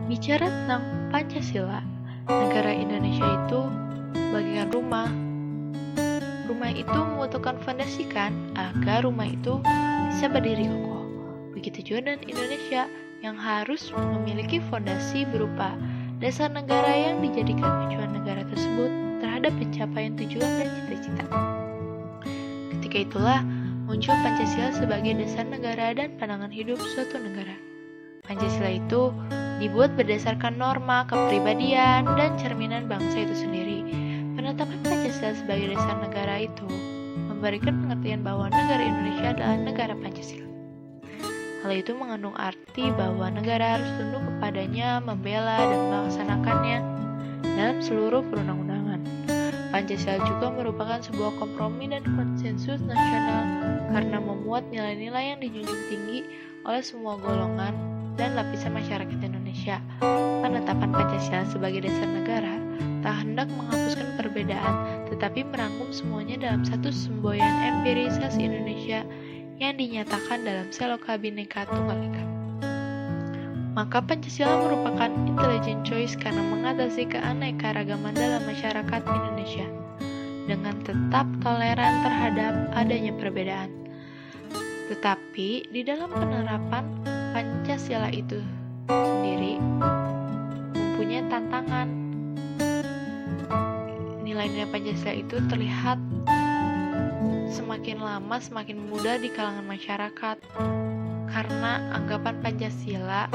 Bicara tentang Pancasila, negara Indonesia itu bagaikan rumah. Rumah itu membutuhkan fondasikan agar rumah itu bisa berdiri kokoh. Begitu juga dengan Indonesia yang harus memiliki fondasi berupa dasar negara yang dijadikan acuan negara tersebut terhadap pencapaian tujuan dan cita-cita. Ketika itulah muncul Pancasila sebagai dasar negara dan pandangan hidup suatu negara. Pancasila itu dibuat berdasarkan norma, kepribadian, dan cerminan bangsa itu sendiri. Penetapan Pancasila sebagai dasar negara itu memberikan pengertian bahwa negara Indonesia adalah negara Pancasila. Hal itu mengandung arti bahwa negara harus tunduk kepadanya, membela, dan melaksanakannya dalam seluruh perundang-undangan. Pancasila juga merupakan sebuah kompromi dan konsensus nasional karena memuat nilai-nilai yang dijunjung tinggi oleh semua golongan dan lapisan masyarakat Indonesia. Penetapan Pancasila sebagai dasar negara tak hendak menghapuskan perbedaan, tetapi merangkum semuanya dalam satu semboyan empirisasi Indonesia yang dinyatakan dalam Seloka Bhinneka Tunggal Ika. Maka Pancasila merupakan intelligent choice karena mengatasi keanekaragaman dalam masyarakat Indonesia dengan tetap toleran terhadap adanya perbedaan. Tetapi di dalam penerapan Pancasila itu sendiri mempunyai tantangan. Nilai-nilai Pancasila itu terlihat semakin lama semakin mudah di kalangan masyarakat karena anggapan Pancasila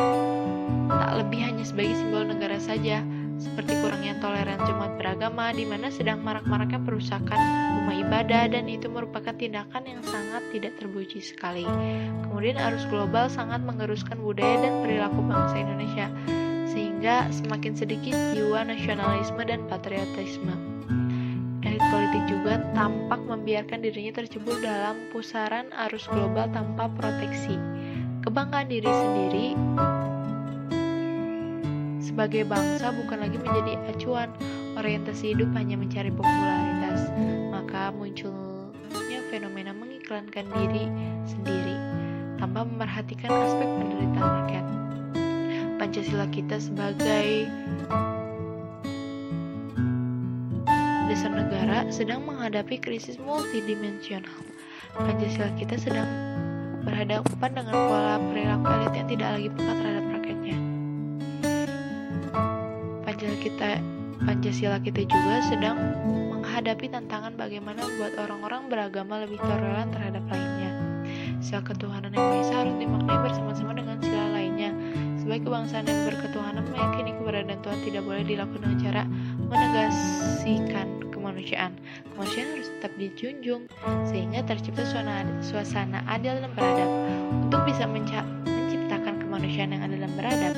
tak lebih hanya sebagai simbol negara saja, seperti kurangnya toleransi umat beragama di mana sedang marak-maraknya perusakan rumah ibadah dan itu merupakan tindakan yang sangat tidak terpuji sekali. Kemudian arus global sangat menggeruskan budaya dan perilaku bangsa Indonesia sehingga semakin sedikit jiwa nasionalisme dan patriotisme. Elit politik juga tampak membiarkan dirinya tercebur dalam pusaran arus global tanpa proteksi. Kebanggaan diri sendiri sebagai bangsa bukan lagi menjadi acuan, orientasi hidup hanya mencari popularitas. Maka munculnya fenomena mengiklankan diri sendiri tanpa memerhatikan aspek penderitaan rakyat. Pancasila kita sebagai dasar negara sedang menghadapi krisis multidimensional. Pancasila kita sedang berhadapan dengan pola perilaku elit yang tidak lagi peka terhadap rakyatnya. Pancasila kita juga sedang menghadapi tantangan bagaimana membuat orang-orang beragama lebih toleran terhadap lainnya. Sila ketuhanan yang Maha Esa harus dimaknai bersama-sama dengan sila lainnya. Sebagai kebangsaan yang berketuhanan meyakini keberadaan Tuhan tidak boleh dilakukan dengan cara menegasikan kemanusiaan. Kemanusiaan harus tetap dijunjung sehingga tercipta suasana adil dan beradab. Untuk bisa menciptakan kemanusiaan yang adil dan beradab,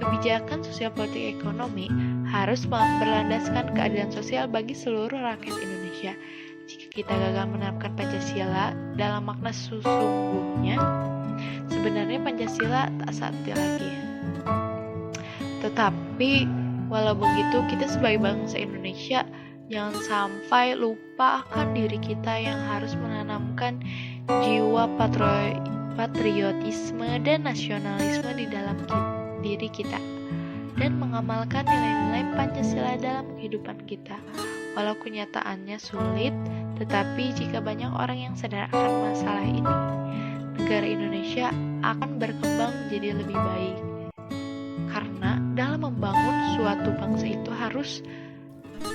kebijakan sosial politik ekonomi harus berlandaskan keadilan sosial bagi seluruh rakyat Indonesia. Jika kita gagal menerapkan Pancasila dalam makna sesungguhnya, sebenarnya Pancasila tak sakti lagi. Tetapi walau begitu, kita sebagai bangsa Indonesia jangan sampai lupa akan diri kita yang harus menanamkan jiwa patriotisme dan nasionalisme di dalam diri kita dan mengamalkan nilai-nilai Pancasila dalam kehidupan kita. Walau kenyataannya sulit, tetapi jika banyak orang yang sadar akan masalah ini, negara Indonesia akan berkembang menjadi lebih baik. Karena dalam membangun suatu bangsa itu harus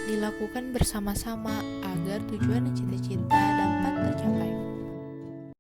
dilakukan bersama-sama agar tujuan dan cita-cita dapat tercapai.